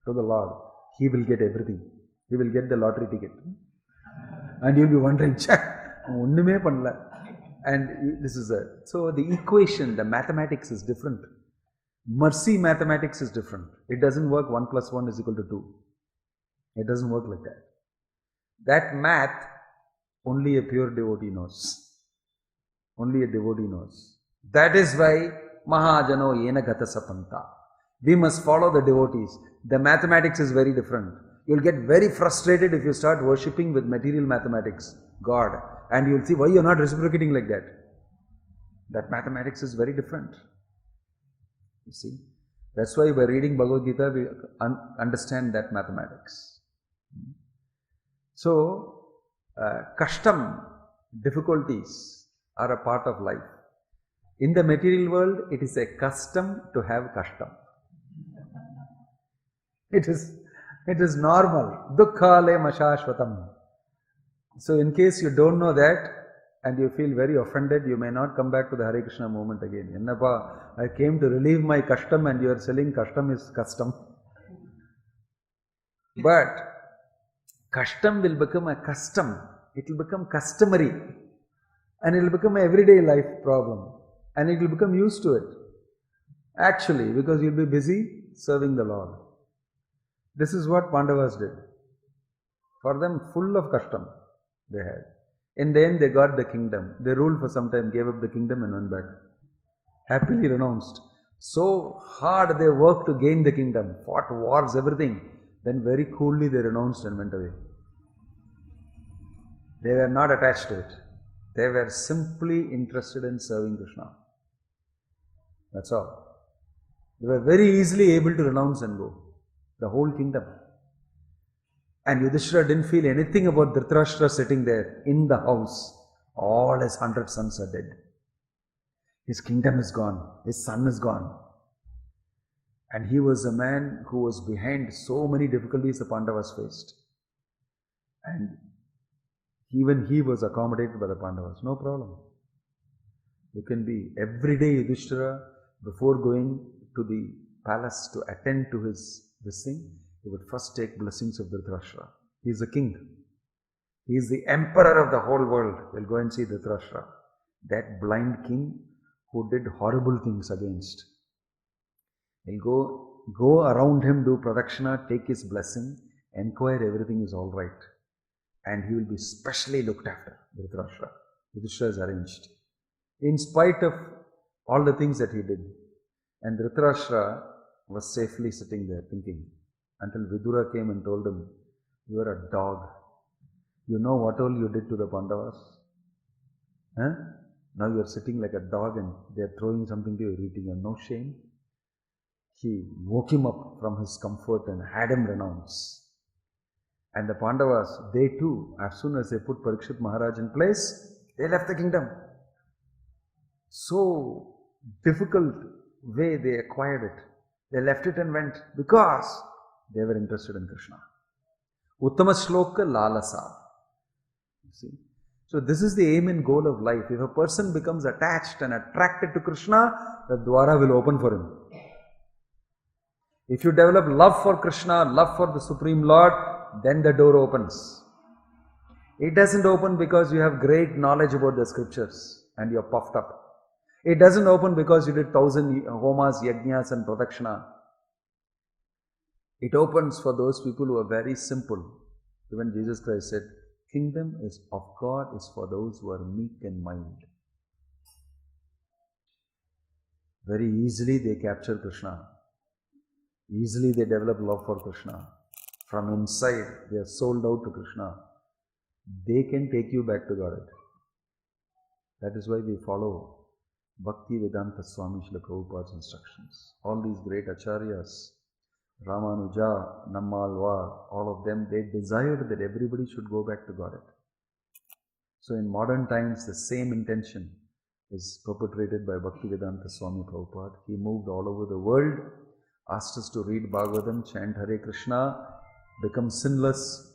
to the Lord. He will get everything. He will get the lottery ticket. And you will be wondering, onnume pannala. And this is it. So the equation, the mathematics is different. Mercy mathematics is different. It doesn't work 1 plus 1 is equal to 2. It doesn't work like that. That math, only a pure devotee knows. Only a devotee knows. That is why Mahajano yena gata sapanta. We must follow the devotees. The mathematics is very different. You will get very frustrated if you start worshipping with material mathematics, God. And you will see why you are not reciprocating like that. That mathematics is very different. You see. That's why by reading Bhagavad Gita, we understand that mathematics. So, kashtam, difficulties are a part of life. In the material world, it is a custom to have custom. It is normal. Dukkhale mashashvatam. So in case you don't know that and you feel very offended, you may not come back to the Hare Krishna movement again. Ennappa, I came to relieve my custom and you are selling custom is custom. But custom will become a custom. It will become customary. And it will become an everyday life problem. And it will become used to it. Actually, because you'll be busy serving the Lord. This is what Pandavas did. For them, full of custom they had. In the end, they got the kingdom. They ruled for some time, gave up the kingdom and went back. Happily renounced. So hard they worked to gain the kingdom, fought wars, everything. Then very coolly they renounced and went away. They were not attached to it. They were simply interested in serving Krishna. That's all. They were very easily able to renounce and go. The whole kingdom. And Yudhishthira didn't feel anything about Dhritarashtra sitting there in the house. All his 100 sons are dead. His kingdom is gone. His son is gone. And he was a man who was behind so many difficulties the Pandavas faced. And even he was accommodated by the Pandavas. No problem. You can be everyday Yudhishthira before going to the palace to attend to this thing. He would first take blessings of Dhritarashtra. He is the king. He is the emperor of the whole world. We'll go and see Dhritarashtra. That blind king who did horrible things against. He'll go around him, do pradakshina, take his blessing, inquire everything is all right. And he will be specially looked after, Dhritarashtra. Yudhishthira is arranged. In spite of all the things that he did. And Dhritarashtra was safely sitting there thinking, until Vidura came and told him, you are a dog. You know what all you did to the Pandavas? Huh? Now you are sitting like a dog and they are throwing something to you, eating. You have no shame. He woke him up from his comfort and had him renounce. And the Pandavas, they too, as soon as they put Parikshit Maharaj in place, they left the kingdom. So difficult way they acquired it. They left it and went because they were interested in Krishna. Uttama shloka lalasa. You see? So this is the aim and goal of life. If a person becomes attached and attracted to Krishna, the dwara will open for him. If you develop love for Krishna, love for the Supreme Lord, then the door opens. It doesn't open because you have great knowledge about the scriptures and you're puffed up. It doesn't open because you did 1000 homas, yajnas and pradakshina. It opens for those people who are very simple. Even Jesus Christ said, kingdom of God is for those who are meek and mild. Very easily they capture Krishna. Easily they develop love for Krishna. From inside they are sold out to Krishna. They can take you back to Godhead. That is why we follow Bhakti Vedanta Swami Srila Prabhupada's instructions. All these great acharyas, Ramanuja, Nammalwar, all of them, they desired that everybody should go back to Godhead. So in modern times, the same intention is perpetrated by Bhakti Vedanta Swami Prabhupada. He moved all over the world, asked us to read Bhagavatam, chant Hare Krishna, become sinless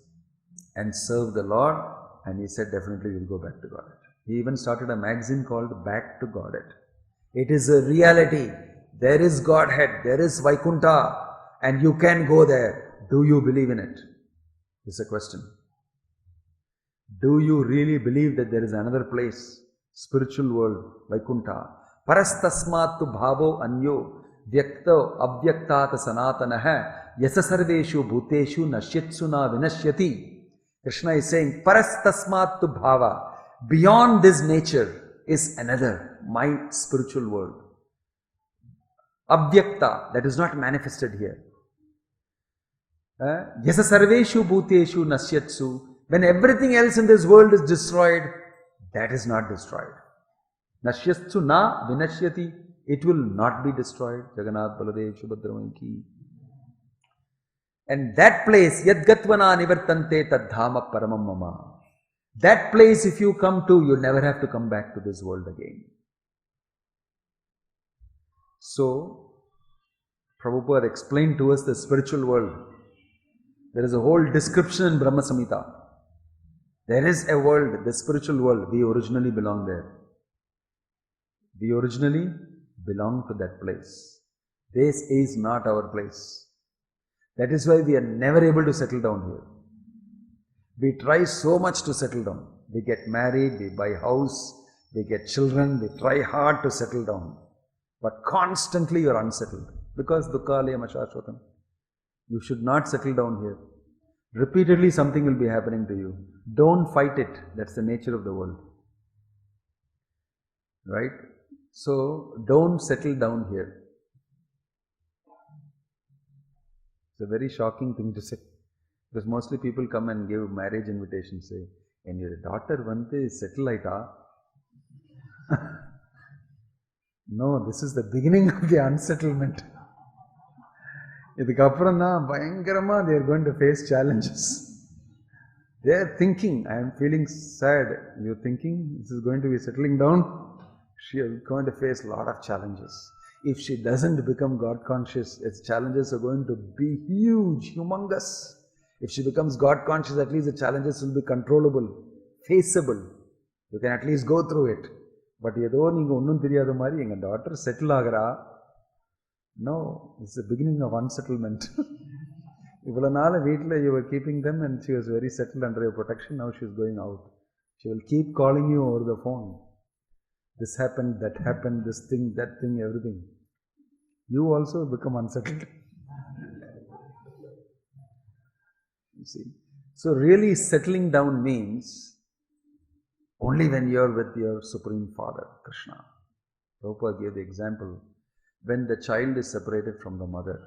and serve the Lord, and he said definitely we'll go back to Godhead. He even started a magazine called Back to Godhead. It is a reality. There is Godhead, there is Vaikuntha, and you can go there. Do you believe in it? It's a question. Do you really believe that there is another place, spiritual world, Vaikuntha? Parastasmat tu bhavo anyo vyakta abhyaktata sanatanaha yasa sarveshu bhuteshu nashyatsu na vinashyati. Krishna is saying, Parastasmat tu bhava. Beyond this nature is another, my spiritual world. Abhyakta, that is not manifested here. Yasa sarveshu bhuteshu nasyatsu. When everything else in this world is destroyed, that is not destroyed. Nashyatsu na vinashyati. It will not be destroyed. Jagannath Baladev Subhadramai ki. And that place, yad gatvana nivartante tad dhama paramam mama. That place if you come to, you never have to come back to this world again. So, Prabhupada explained to us the spiritual world. There is a whole description in Brahma Samhita. There is a world, the spiritual world. We originally belong there. We originally belong to that place. This is not our place. That is why we are never able to settle down here. We try so much to settle down. We get married, we buy house, we get children, we try hard to settle down. But constantly you are unsettled. Because dukkhalayam ashashvatam. You should not settle down here. Repeatedly something will be happening to you. Don't fight it. That's the nature of the world. Right? So, don't settle down here. It's a very shocking thing to say. Because mostly people come and give marriage invitations, say, and your daughter vantu settle aita. No, this is the beginning of the unsettlement. இதுக்கப்புறம் தான் பயங்கரமா they are going to face challenges. They are thinking, I am feeling sad. You are thinking this is going to be settling down? She is going to face a lot of challenges. If she doesn't become God conscious, its challenges are going to be huge, humongous. If she becomes God conscious, at least the challenges will be controllable, faceable. You can at least go through it. But ஏதோ நீங்க ஒன்றும் தெரியாத மாதிரி எங்க daughter settle ஆகிறா. No, it's the beginning of unsettlement. இவ்வளவு நாள் வீட்டில் you were keeping them and she was very settled under your protection. Now she is going out. She will keep calling you over the phone. This happened, that happened, this thing, that thing, everything. You also become unsettled. You see. So really settling down means only when you are with your Supreme Father, Krishna. Prabhupada gave the example. When the child is separated from the mother.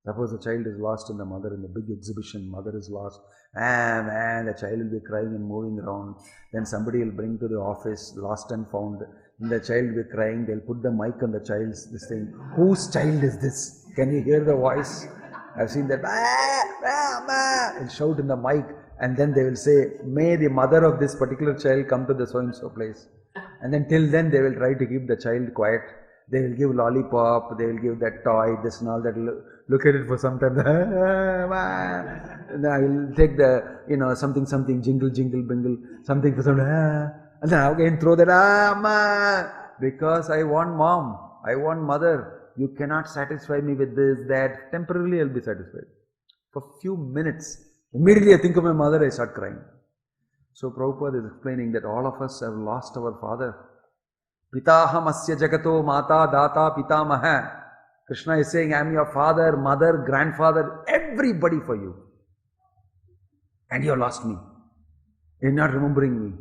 Suppose the child is lost in the mother in the big exhibition, mother is lost, man, the child will be crying and moving around. Then somebody will bring to the office, lost and found, and the child will be crying, they'll put the mic on the child's this thing. Whose child is this? Can you hear the voice? I've seen that, and shout in the mic, and then they will say, may the mother of this particular child come to the so-and-so place. And then till then they will try to keep the child quiet. They will give lollipop, they will give that toy, this and all that. Look at it for some time. And I will take the, something, jingle, jingle, bingle, something for some time. And then again throw that, because I want mom, I want mother. You cannot satisfy me with this, that. Temporarily I will be satisfied. For few minutes, immediately I think of my mother, I start crying. So Prabhupada is explaining that all of us have lost our father. Pitahamasya jagato mata data pitamaha. Krishna is saying, I am your father, mother, grandfather, everybody for you. And you have lost me. You are not remembering me.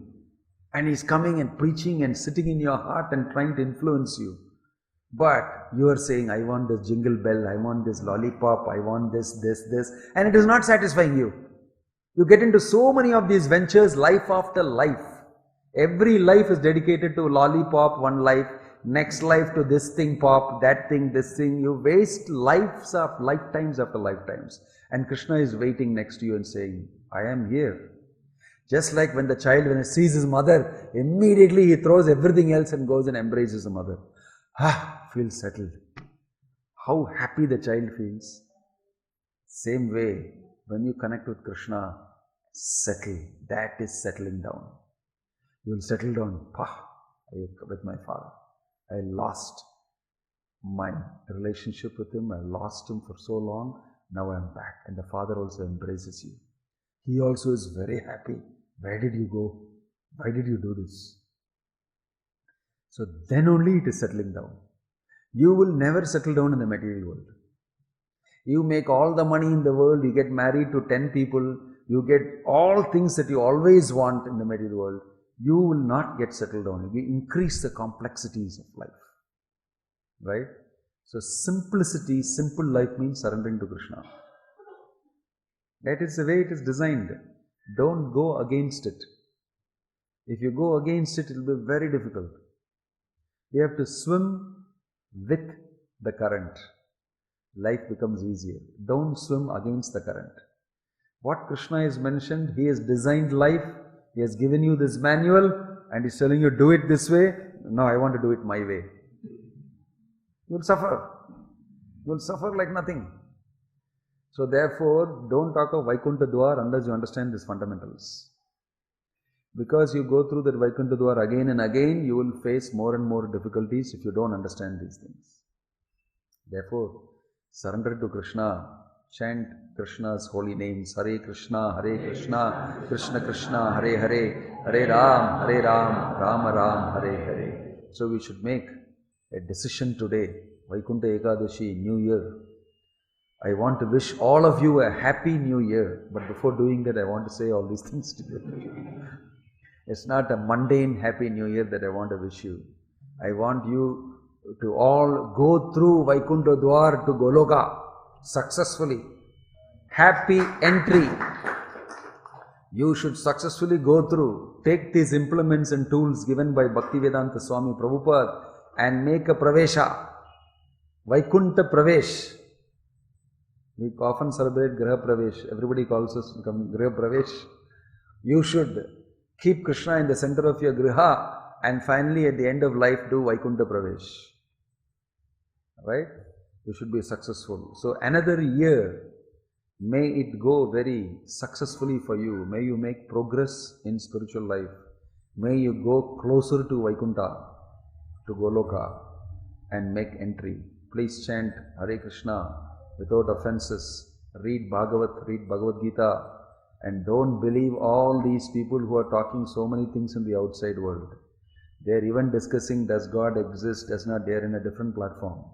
And he is coming and preaching and sitting in your heart and trying to influence you. But you are saying, I want this jingle bell, I want this lollipop, I want this. And it is not satisfying you. You get into so many of these ventures, life after life. Every life is dedicated to lollipop, one life, next life to this thing pop, that thing, this thing. You waste lifetimes after lifetimes. And Krishna is waiting next to you and saying, I am here. Just like when the child, when he sees his mother, immediately he throws everything else and goes and embraces the mother. Feels settled. How happy the child feels. Same way, when you connect with Krishna, settle. That is settling down. You will settle down. With my father. I lost my relationship with him. I lost him for so long. Now I am back. And the father also embraces you. He also is very happy. Where did you go? Why did you do this? So then only it is settling down. You will never settle down in the material world. You make all the money in the world. You get married to 10 people. You get all things that you always want in the material world. You will not get settled down. You increase the complexities of life. Right? So simplicity, simple life means surrendering to Krishna. That is the way it is designed. Don't go against it. If you go against it, it will be very difficult. You have to swim with the current. Life becomes easier. Don't swim against the current. What Krishna has mentioned, he has designed life He has given you this manual and he's telling you, do it this way. No, I want to do it my way. You will suffer. You will suffer like nothing. So therefore, don't talk of Vaikuntha Dwar unless you understand these fundamentals. Because you go through that Vaikuntha Dwar again and again, you will face more and more difficulties if you don't understand these things. Therefore, surrender to Krishna, chant Krishna's holy names, Hare Krishna, Krishna Krishna, Hare Hare, Hare Ram, Rama Ram, Hare Hare. So we should make a decision today, Vaikuntha Ekadasi, New Year. I want to wish all of you a happy New Year, but before doing that, I want to say all these things to you. It's not a mundane happy New Year that I want to wish you. I want you to all go through Vaikuntha Dwar to Goloka successfully. Happy entry. You should successfully go through. Take these implements and tools given by Bhaktivedanta Swami Prabhupada and make a pravesha. Vaikuntha Pravesh. We often celebrate Graha Pravesh. Everybody calls us Graha Pravesh. You should keep Krishna in the center of your Griha and finally at the end of life do Vaikuntha Pravesh. Right? You should be successful. So another year, may it go very successfully for you. May you make progress in spiritual life. May you go closer to Vaikuntha, to Goloka and make entry. Please chant Hare Krishna without offenses. Read Bhagavad Gita, and don't believe all these people who are talking so many things in the outside world. They are even discussing does God exist, does not. They are in a different platform.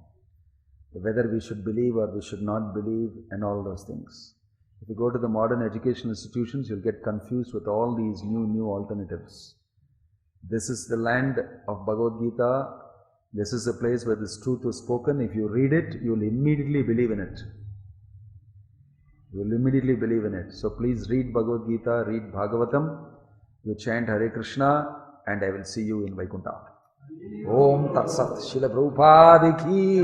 Whether we should believe or we should not believe and all those things. If you go to the modern educational institutions, you'll get confused with all these new alternatives. This is the land of Bhagavad Gita. This is the place where this truth was spoken. If you read it, you will immediately believe in it. You will immediately believe in it. So please read Bhagavad Gita, read Bhagavatam, you chant Hare Krishna, and I will see you in Vaikuntha. Om Tat Sat. Srila Prabhupada ki